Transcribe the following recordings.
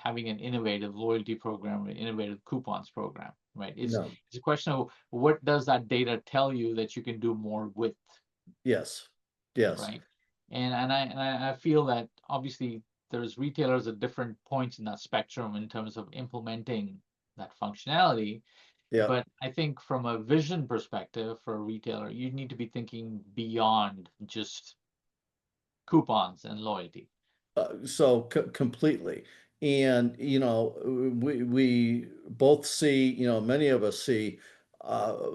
having an innovative loyalty program or innovative coupons program, right? No. It's a question of what does that data tell you that you can do more with, Yes. Yes. right? And I feel that obviously there's retailers at different points in that spectrum in terms of implementing that functionality. Yeah. But I think from a vision perspective for a retailer, you need to be thinking beyond just coupons and loyalty. Completely. And, we both see, many of us see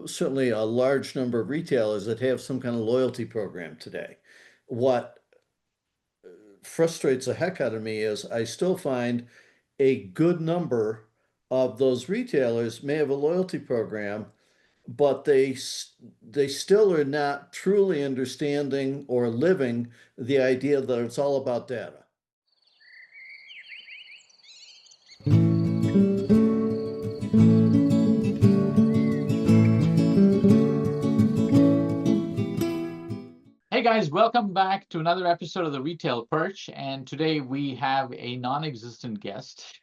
certainly a large number of retailers that have some kind of loyalty program today. What frustrates the heck out of me is I still find a good number of those retailers may have a loyalty program, but they still are not truly understanding or living the idea that it's all about data. Hey guys, welcome back to another episode of the Retail Perch. And today we have a non-existent guest,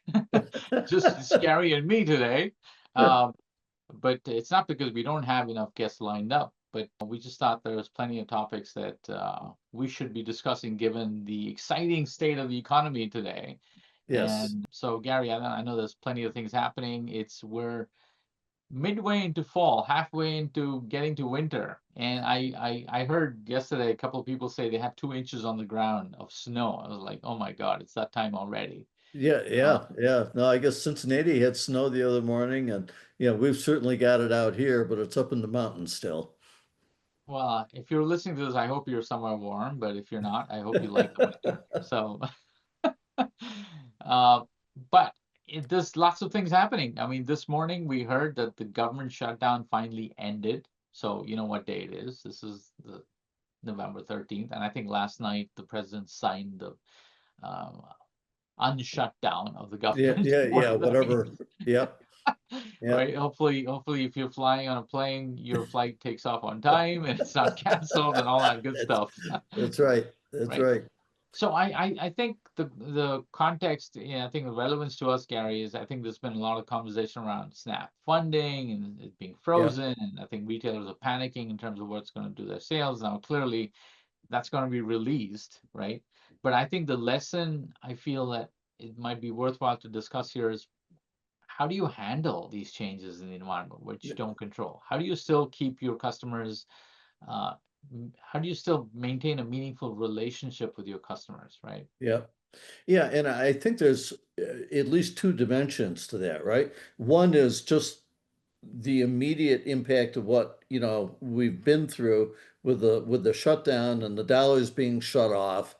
just Scary and me today. Um, but it's not because we don't have enough guests lined up, but we just thought there was plenty of topics that we should be discussing given the exciting state of the economy today. Yes. And so, Gary, I know there's plenty of things happening. We're midway into fall, halfway into getting to winter. And I heard yesterday a couple of people say they have 2 inches on the ground of snow. I was like, oh my God, it's that time already. Yeah, Uh, yeah, yeah. No, I guess Cincinnati had snow the other morning, and we've certainly got it out here, but it's up in the mountains still. well, if you're listening to this, I hope you're somewhere warm, but if you're not, I hope you like the winter. So, uh, but there's lots of things happening. I mean, this morning we heard that the government shutdown finally ended. So you know what day it is. This is the November 13th. And I think last night the president signed the um, unshutdown of the Yeah, government, yeah, yeah, whatever that whatever. means. Yep, Right? yep. Hopefully, if you're flying on a plane, your flight takes off on time and it's not canceled and all that good That's stuff. that's right. That's Right? right. So I think the context, I think the relevance to us, Gary, is I think there's been a lot of conversation around SNAP funding and it being Yep. frozen, and I think retailers are panicking in terms of what's going to do their sales. Now, clearly, that's going to be released, right? But I think the lesson I feel that it might be worthwhile to discuss here is how do you handle these changes in the environment which you don't control? How do you still keep your customers? Uh, how do you still maintain a meaningful relationship with your customers, right? Yep. Yeah, and I think there's at least two dimensions to that, right? One is just the immediate impact of what, we've been through with the shutdown and the dollars being shut off.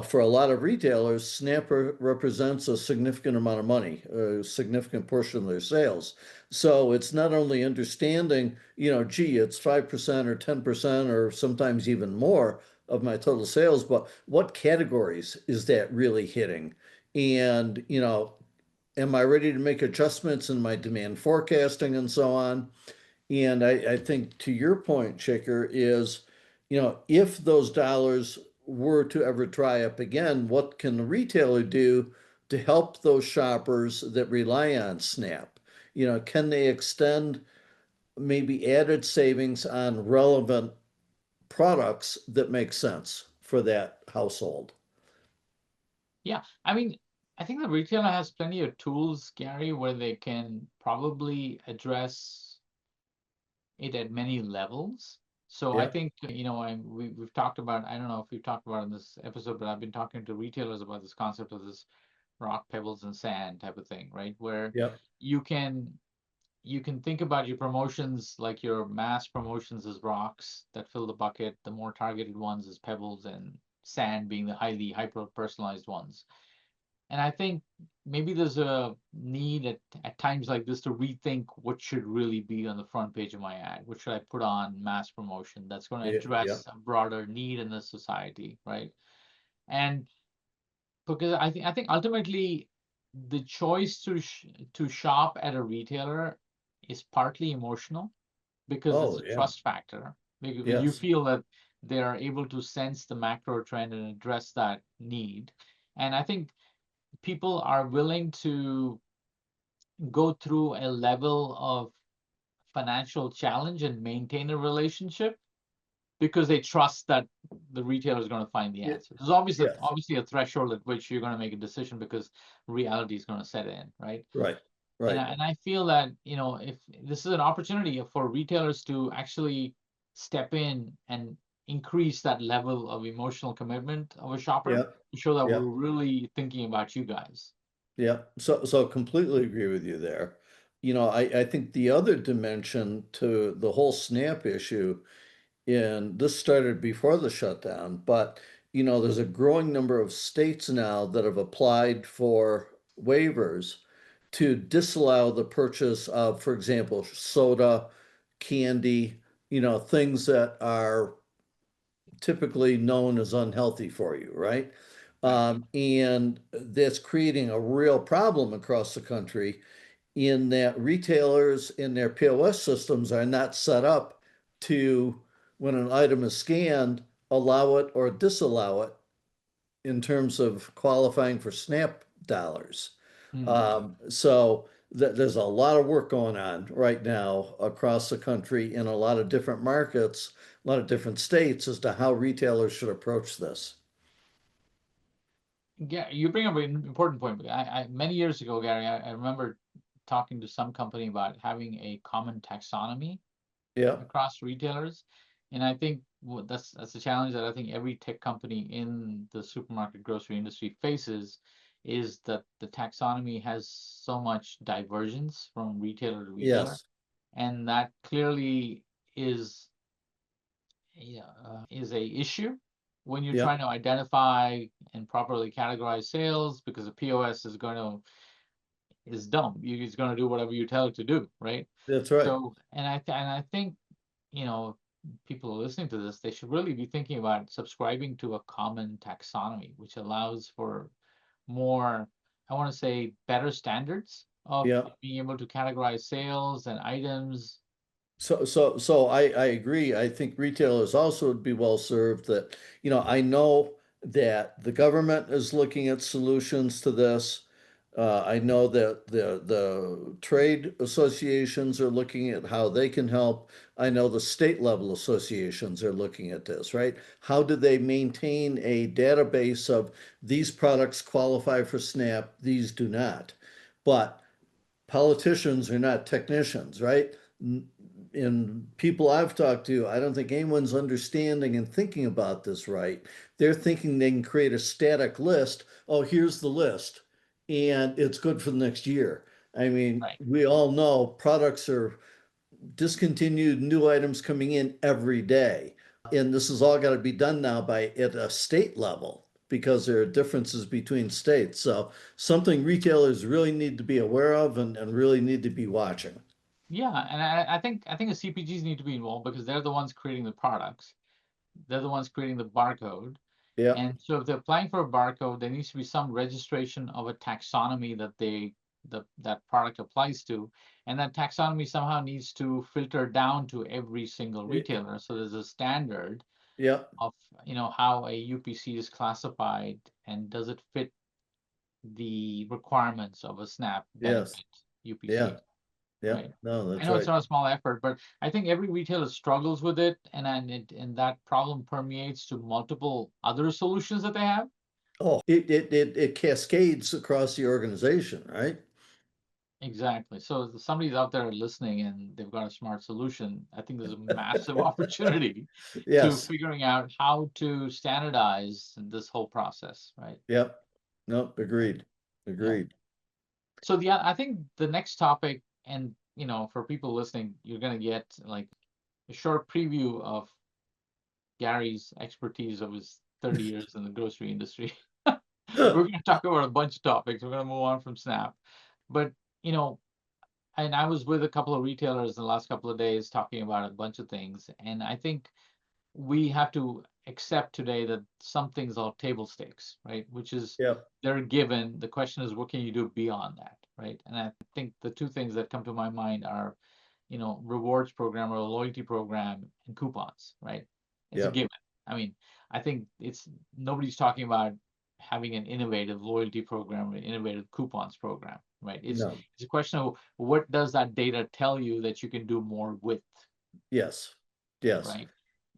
For a lot of retailers, SNAP represents a significant amount of money, a significant portion of their sales. So it's not only understanding, gee, it's 5% or 10% or sometimes even more of my total sales, but what categories is that really hitting? And, am I ready to make adjustments in my demand forecasting and so on? And I think to your point, Shaker, is, if those dollars were to ever dry up again, what can the retailer do to help those shoppers that rely on SNAP? Can they extend maybe added savings on relevant products that make sense for that household? Yeah, I mean, I think the retailer has plenty of tools, Gary, where they can probably address it at many levels. So I Yeah, think, we've talked about, I don't know if we've talked about in this episode, but I've been talking to retailers about this concept of this rock, pebbles, and sand type of thing, right? Where yeah, you can you can think about your promotions like your mass promotions as rocks that fill the bucket, the more targeted ones as pebbles, and sand being the highly hyper personalized ones. And I think maybe there's a need at times like this to rethink what should really be on the front page of my ad. What should I put on mass promotion that's going to yeah, yeah, address a broader need in the society, right? And because I think ultimately the choice to shop at a retailer is partly emotional because it's oh, a yeah, trust factor. Because you yes, feel that they are able to sense the macro trend and address that need. And I think people are willing to go through a level of financial challenge and maintain a relationship because they trust that the retailer is going to find the Yeah, answer. There's obviously yes, obviously a threshold at which you're going to make a decision because reality is going to set in, right? right, And right. I feel that, if this is an opportunity for retailers to actually step in and increase that level of emotional commitment of a shopper Yeah, to show that yeah, we're really thinking about you guys. yeah. So completely agree with you there. I think the other dimension to the whole SNAP issue, and this started before the shutdown, but there's a growing number of states now that have applied for waivers to disallow the purchase of, for example, soda, candy, things that are typically known as unhealthy for you, right? Right. And that's creating a real problem across the country in that retailers in their POS systems are not set up to, when an item is scanned, allow it or disallow it in terms of qualifying for SNAP dollars. Hmm. So there's a lot of work going on right now across the country in a lot of different markets, a lot of different states as to how retailers should approach this. Yeah, you bring up an important point. Many years ago, Gary, I remember talking to some company about having a common taxonomy Yeah, across retailers. And I think that's a challenge that I think every tech company in the supermarket grocery industry faces is that the taxonomy has so much divergence from retailer to retailer. yes, And that clearly is yeah, is a issue when you're yeah, trying to identify and properly categorize sales because the POS is dumb. It's going to do whatever you tell it to do, right? that's right. So, and I think you know people are listening to this, they should really be thinking about subscribing to a common taxonomy, which allows for more, I want to say, better standards of Yeah. being able to categorize sales and items. So I agree. I think retailers also would be well served that, I know that the government is looking at solutions to this. I know that the trade associations are looking at how they can help. I know the state level associations are looking at this, right? How do they maintain a database of these products qualify for SNAP, these do not? But politicians are not technicians, right? And people I've talked to, I don't think anyone's understanding and thinking about this right. They're thinking they can create a static list. Oh, here's the list, and it's good for the next year. I mean, Right. we all know products are discontinued, new items coming in every day. And this has all got to be done now by at a state level because there are differences between states. So something retailers really need to be aware of and really need to be watching. Yeah, and I think the CPGs need to be involved because they're the ones creating the products. They're the ones creating the barcode. Yeah, And so if they're applying for a barcode, there needs to be some registration of a taxonomy that product applies to. And that taxonomy somehow needs to filter down to every single retailer. So there's a standard yeah, of, how a UPC is classified and does it fit the requirements of a SNAP yes, benefit UPC, yeah, yeah. right? No, I that's know it's right. not a small effort, but I think every retailer struggles with it, and that problem permeates to multiple other solutions that they have. Oh, it cascades across the organization, right? Exactly. So if somebody's out there listening and they've got a smart solution, I think there's a massive opportunity to Yes, figuring out how to standardize this whole process, right? yep. No, Yeah. agreed, Yeah. agreed. So yeah, I think the next topic, and for people listening, you're gonna get like a short preview of Gary's expertise of his 30 years in the grocery industry. We're going to talk about a bunch of topics. We're going to move on from Snap. But, you know, and I was with a couple of retailers in the last couple of days talking about a bunch of things. And I think we have to accept today that some things are table stakes, right? Which is Yep, they're given. The question is, what can you do beyond that, right? And I think the two things that come to my mind are, rewards program or a loyalty program and coupons, right? It's a yep, given. I mean, I think it's nobody's talking about. having an innovative loyalty program, an innovative coupons program, right? No. It's a question of what does that data tell you that you can do more with, Yes. Yes. right?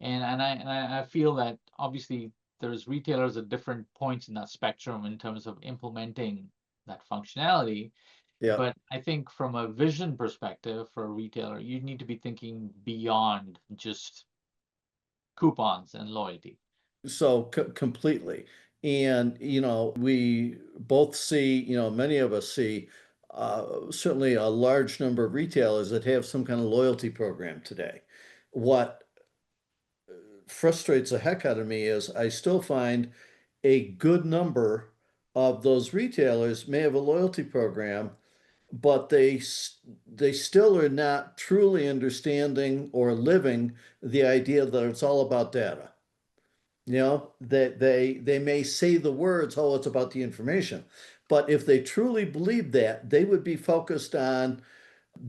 And I feel that obviously there's retailers at different points in that spectrum in terms of implementing that functionality. Yeah. But I think from a vision perspective for a retailer, you need to be thinking beyond just coupons and loyalty. So completely. And, we both see, many of us see certainly a large number of retailers that have some kind of loyalty program today. What frustrates the heck out of me is I still find a good number of those retailers may have a loyalty program, but they still are not truly understanding or living the idea that it's all about data. That they may say the words, oh, it's about the information. But if they truly believe that, they would be focused on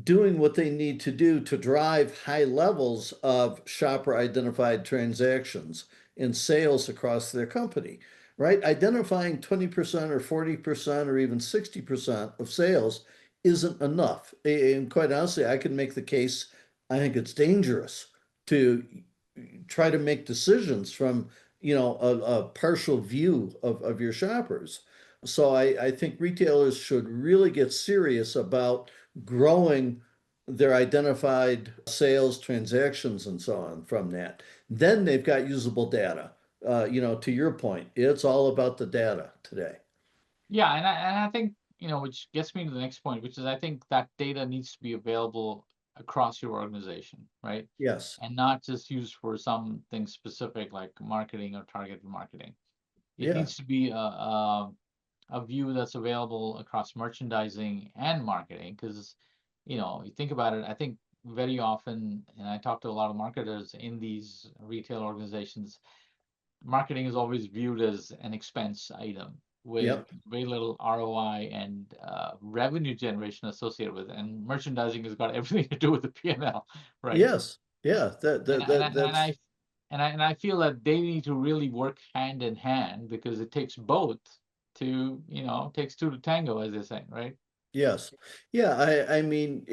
doing what they need to do to drive high levels of shopper identified transactions and sales across their company, right? Identifying 20% or 40% or even 60% of sales isn't enough. And quite honestly, I can make the case, I think it's dangerous to try to make decisions from, a partial view of your shoppers. So I think retailers should really get serious about growing their identified sales transactions and so on from that. Then they've got usable data. To your point, it's all about the data today. Yeah, and I think, which gets me to the next point, which is I think that data needs to be available across your organization, right? Yes. And not just used for something specific like marketing or targeted marketing. It Yeah. needs to be a view that's available across merchandising and marketing, because, you think about it, I think very often, and I talk to a lot of marketers in these retail organizations, marketing is always viewed as an expense item with Yep. very little ROI and revenue generation associated with it. And merchandising has got everything to do with the P&L, right? Yes. Yeah. That And that I- and I, that and that's I and I feel that they need to really work hand in hand, because it takes both to, it takes two to tango, as they say, right? yes. Yeah, I mean,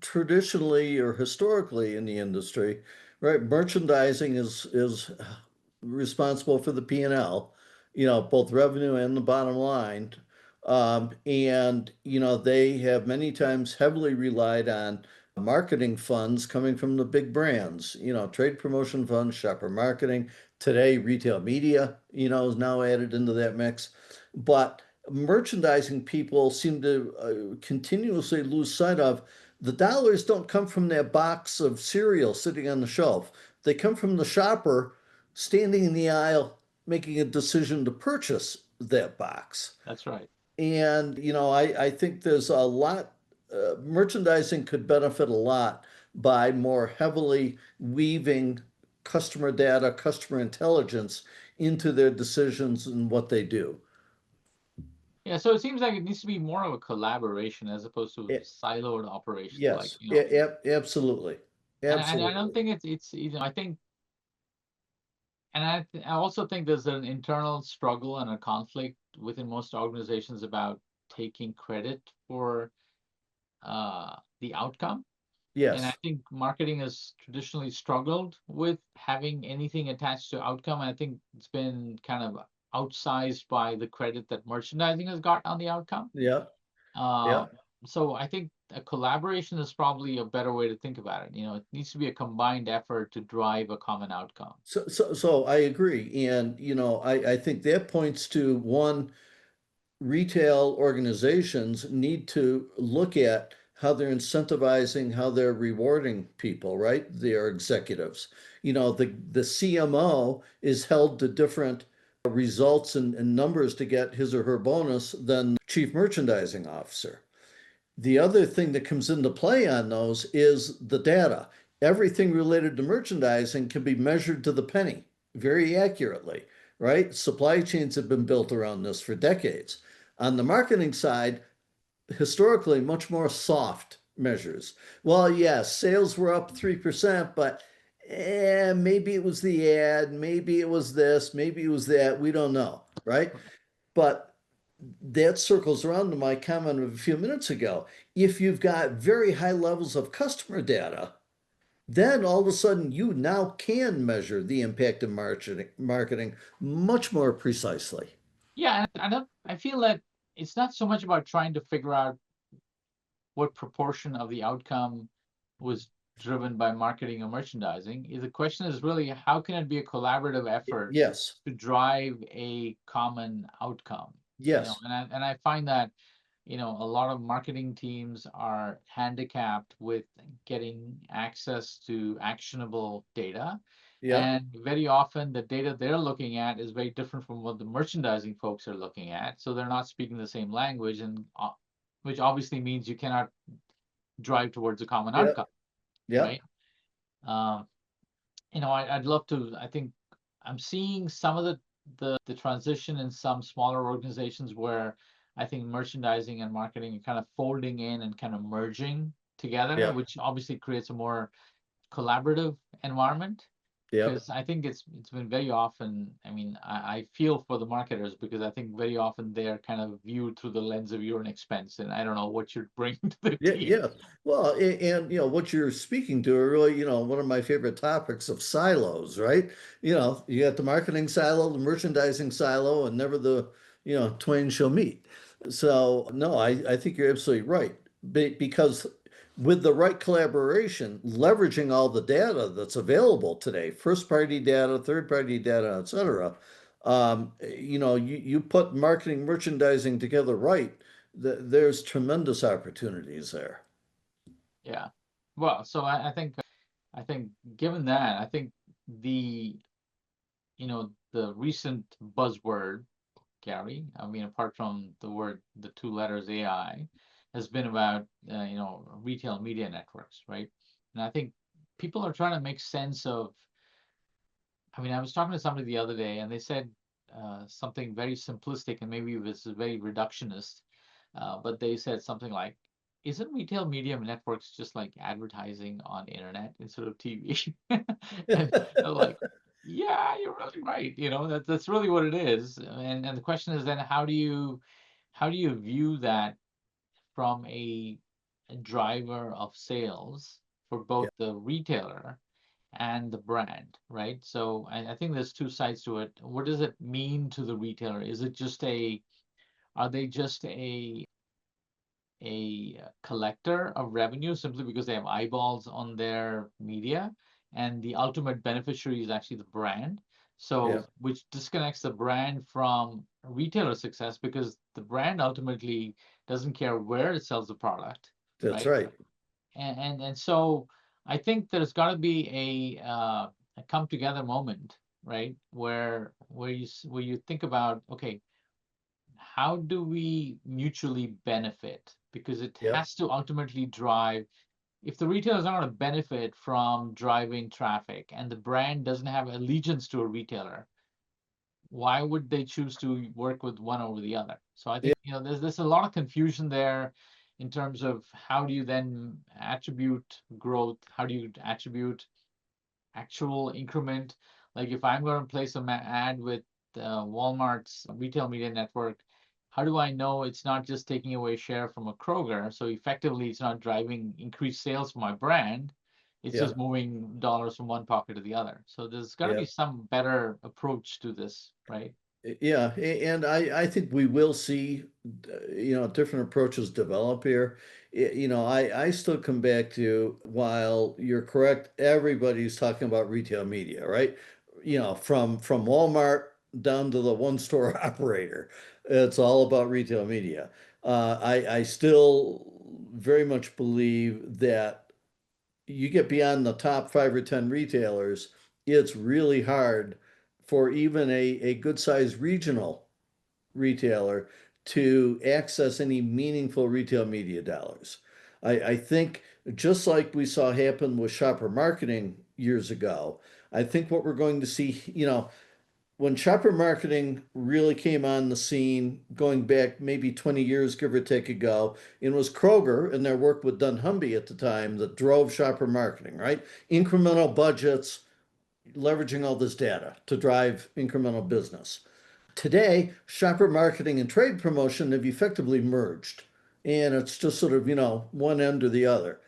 traditionally or historically in the industry, right, merchandising is responsible for the P&L, both revenue and the bottom line. And, they have many times heavily relied on marketing funds coming from the big brands, trade promotion funds, shopper marketing. Today, retail media, is now added into that mix. But merchandising people seem to continuously lose sight of the dollars don't come from that box of cereal sitting on the shelf. They come from the shopper standing in the aisle making a decision to purchase that box. That's right. And, I think there's a lot, merchandising could benefit a lot by more heavily weaving customer data, customer intelligence into their decisions and what they do. Yeah, so it seems like it needs to be more of a collaboration as opposed to Eh, siloed operations, like, Yes, absolutely. and I don't Absolutely. think it's, I think, and I also think there's an internal struggle and a conflict within most organizations about taking credit for the outcome. And I Yes. think marketing has traditionally struggled with having anything attached to outcome. I think it's been kind of outsized by the credit that merchandising has got on the outcome. Yeah. Uh, Yeah. so I think a collaboration is probably a better way to think about it. It needs to be a combined effort to drive a common outcome. So I agree. And, I think that points to one, retail organizations need to look at how they're incentivizing, how they're rewarding people, right? Their executives. The CMO is held to different results and numbers to get his or her bonus than chief merchandising officer. The other thing that comes into play on those is the data. Everything related to merchandising can be measured to the penny very accurately, right? Supply chains have been built around this for decades. On the marketing side, historically, much more soft measures. Well, yes, sales were up 3%, but maybe it was the ad, maybe it was this, maybe it was that. We don't know, right? But that circles around to my comment of a few minutes ago. If you've got very high levels of customer data, then all of a sudden you now can measure the impact of marketing much more precisely. Yeah, and I feel that it's not so much about trying to figure out what proportion of the outcome was driven by marketing or merchandising. The question is really how can it be a collaborative effort Yes, to drive a common outcome? yes, And I find that a lot of marketing teams are handicapped with getting access to actionable data. yep, And very often the data they're looking at is very different from what the merchandising folks are looking at. So they're not speaking the same language, and which obviously means you cannot drive towards a common yep, outcome, yep, right? Um, I'd love to. I think I'm seeing some of the transition in some smaller organizations where I think merchandising and marketing are kind of folding in and kind of merging together, yep, which obviously creates a more collaborative environment. yep. Because I think it's been very often, I mean, I feel for the marketers because I think very often they are kind of viewed through the lens of you're an expense, and I don't know what you're bringing to the Yeah, team. yeah. Well, and what you're speaking to are really, one of my favorite topics of silos, right? You got the marketing silo, the merchandising silo, and never the, twain shall meet. So, no, I think you're absolutely right. Because with the right collaboration, leveraging all the data that's available today, first party data, third party data, et cetera, you put marketing, merchandising together right, there's tremendous opportunities there. Yeah. Well, so I think given that, I think the the recent buzzword, Gary, I mean, apart from the two letters AI, has been about retail media networks, right? And I think people are trying to make sense of. I mean, I was talking to somebody the other day, and they said something very simplistic, and maybe this is very reductionist, but they said something like, "Isn't retail media networks just like advertising on internet instead of TV?" And I'm like, "Yeah, you're really right. That's really what it is." And the question is then, how do you view that from a driver of sales for both Yeah, the retailer and the brand, right? So I think there's two sides to it. What does it mean to the retailer? Are they just a collector of revenue simply because they have eyeballs on their media, and the ultimate beneficiary is actually the brand? yeah, So, which disconnects the brand from retailer success because the brand ultimately doesn't care where it sells the product, that's right? right. And so I think there's got to be a come together moment, right? Where you think about, okay, how do we mutually benefit? Because it Yep, has to ultimately drive. If the retailer is not going to benefit from driving traffic and the brand doesn't have allegiance to a retailer, why would they choose to work with one over the other? So I yeah, think there's a lot of confusion there in terms of how do you then attribute growth? How do you attribute actual increment? Like if I'm going to place an ad with Walmart's retail media network, how do I know it's not just taking away share from a Kroger? So effectively, it's not driving increased sales for my brand. It's yeah, just moving dollars from one pocket to the other. So there's got to yeah. be some better approach to this, right? Yeah, and I think we will see, different approaches develop here. I still come back to, while you're correct, everybody's talking about retail media, right? From Walmart down to the one store operator, it's all about retail media. I still very much believe that you get beyond the top 5 or 10 retailers, it's really hard for even a good sized regional retailer to access any meaningful retail media dollars. I think just like we saw happen with shopper marketing years ago, I think what we're going to see, when shopper marketing really came on the scene, going back maybe 20 years, give or take ago, it was Kroger and their work with dunnhumby at the time that drove shopper marketing, right? Incremental budgets, leveraging all this data to drive incremental business. Today, shopper marketing and trade promotion have effectively merged, and it's just sort of, one end or the other.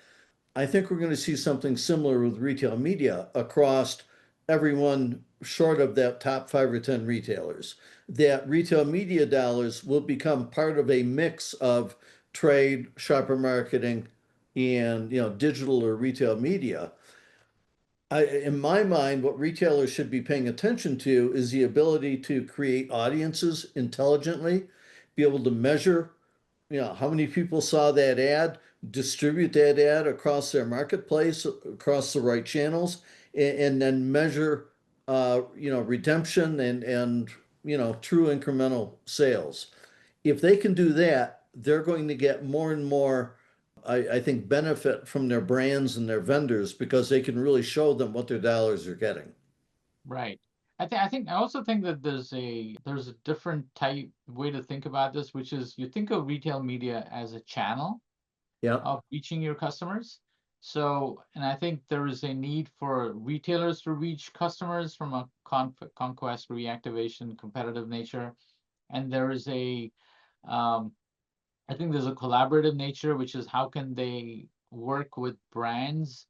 I think we're going to see something similar with retail media across everyone short of that top 5 or 10 retailers. That retail media dollars will become part of a mix of trade, shopper marketing, and digital or retail media. In my mind, what retailers should be paying attention to is the ability to create audiences intelligently, be able to measure, how many people saw that ad, distribute that ad across their marketplace, across the right channels, and then measure, redemption and true incremental sales. If they can do that, they're going to get more and more, I think, benefit from their brands and their vendors because they can really show them what their dollars are getting. Right. I also think that there's a different type way to think about this, which is you think of retail media as a channel Yeah, of reaching your customers. So, and I think there is a need for retailers to reach customers from a conquest, reactivation, competitive nature. And there is um, I think there's a collaborative nature, which is how can they work with brands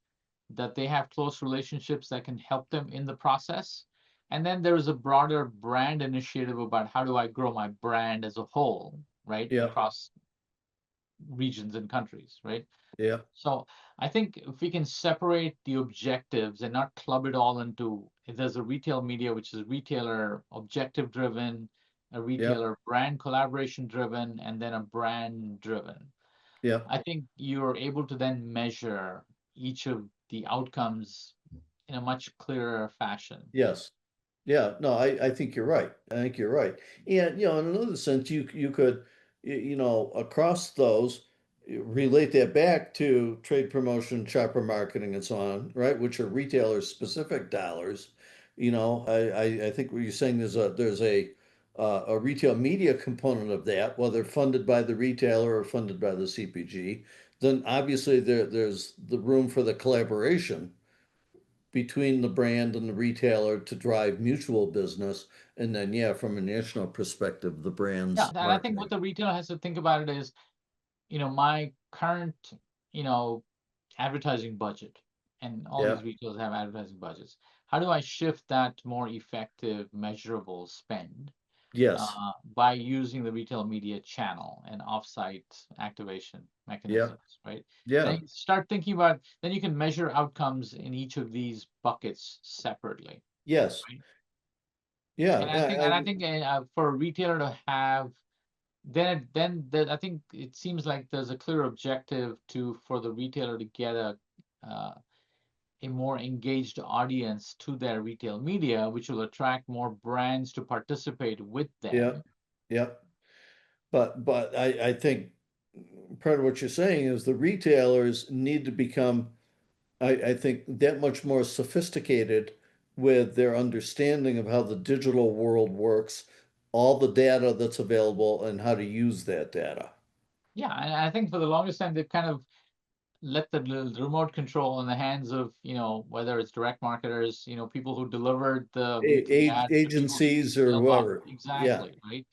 that they have close relationships that can help them in the process. And then there is a broader brand initiative about how do I grow my brand as a whole, right, yeah, across regions and countries, right? yeah, So I think if we can separate the objectives and not club it all into, if there's a retail media, which is retailer objective driven, a yeah, retailer brand collaboration driven, and then a brand driven. yeah. I think you're able to then measure each of the outcomes in a much clearer fashion. Yes. Yeah, no, I think you're right. I think you're right. And in another sense, you could, across those, relate that back to trade promotion, shopper marketing, and so on, right? Which are retailer specific dollars. I think what you're saying there's a retail media component of that, whether funded by the retailer or funded by the CPG. Then obviously there's the room for the collaboration between the brand and the retailer to drive mutual business. And then, yeah, from a national perspective, the Yeah, brand's and I think what marketing. the retailer has to think about it is, my current, you know, advertising budget, and all Yeah. these retailers have advertising budgets. How do I shift that to more effective, measurable spend Yes. by using the retail media channel and offsite activation Yeah. mechanisms, right? Yeah. And you start thinking about, then you can measure outcomes in each of these buckets separately, Yes. right? Yeah. And I think for a retailer to have, I think it seems like there's a clear objective for the retailer to get uh, a more engaged audience to their retail media, which will attract more brands to participate with Yeah. them. Yeah. But I think part of what you're saying is the retailers need to become, I think, that much more sophisticated with their understanding of how the digital world works, all the data that's available, and how to use that data. Yeah, and I think for the longest time they've kind of let the remote control in the hands of, whether it's direct marketers, people who delivered the weekly ads, the people who Agencies or mailed out. whoever. Yeah. Exactly, right?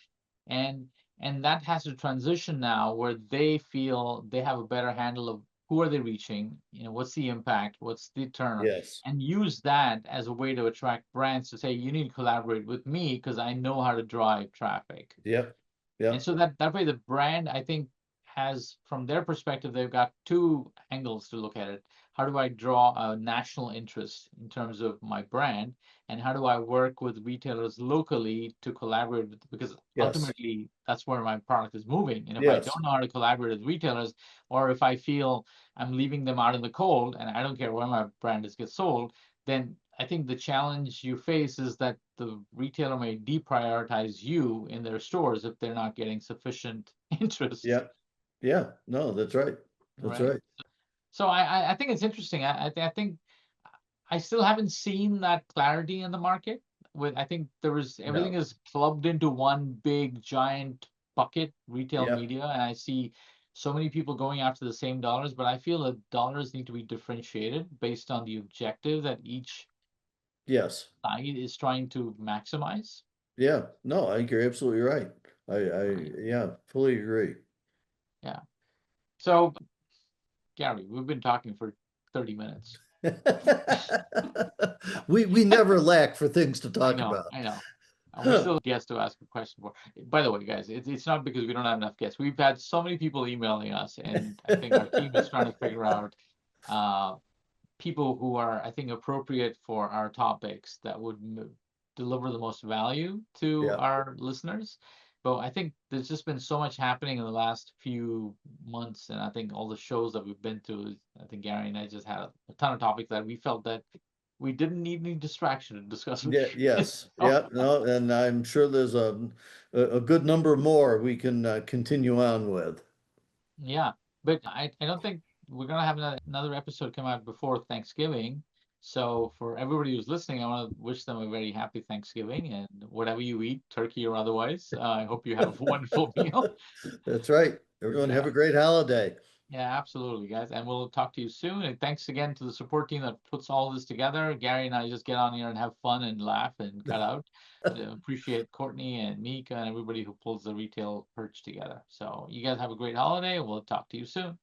And and that has to transition now where they feel they have a better handle of who are they reaching, what's the impact, what's the turn, Yes. and use that as a way to attract brands to say, you need to collaborate with me because I know how to drive traffic. Yep. And Yep. so that way the brand, I think, has, from their perspective, they've got two angles to look at it. How do I draw a national interest in terms of my brand? And how do I work with retailers locally to collaborate with, because Yes. ultimately that's where my product is moving. And if I Yes. don't know how to collaborate with retailers, or if I feel I'm leaving them out in the cold and I don't care where my brand is gets sold, then I think the challenge you face is that the retailer may deprioritize you in their stores if they're not getting sufficient interest, Yep. Yeah. No, that's right. That's right? right. So I think it's interesting. I think I still haven't seen that clarity in the market. I think everything No. is clubbed into one big giant bucket, retail Yep. media, and I see so many people going after the same dollars, but I feel that dollars need to be differentiated based on the objective that each Yes. side is trying to maximize. Yeah, no, I think you're absolutely right. Right. Yeah, fully agree. Yeah. So, Gary, we've been talking for 30 minutes. We never lack for things to I talk know, about. I know. We still have guests to ask a question for. By the way, guys, it's not because we don't have enough guests. We've had so many people emailing us, and I think our team is trying to figure out uh, people who are, I think, appropriate for our topics that would deliver the most value to Yeah, our listeners. But I think there's just been so much happening in the last few months, and I think all the shows that we've been to, I think Gary and I just had a ton of topics that we felt that we didn't need any distraction to discuss with yeah, you. yes, So, yeah, no, and I'm sure there's a good number more we can continue on with. yeah, but I don't think we're gonna have another episode come out before Thanksgiving. So for everybody who's listening, I want to wish them a very happy Thanksgiving and whatever you eat, turkey or otherwise. I hope you have a wonderful meal. That's right. Everyone have Yeah, a great holiday. yeah, absolutely, guys. And we'll talk to you soon. And thanks again to the support team that puts all this together. Gary and I just get on here and have fun and laugh and cut out. Appreciate Courtney and Mika and everybody who pulls the retail perch together. So you guys have a great holiday. We'll talk to you soon.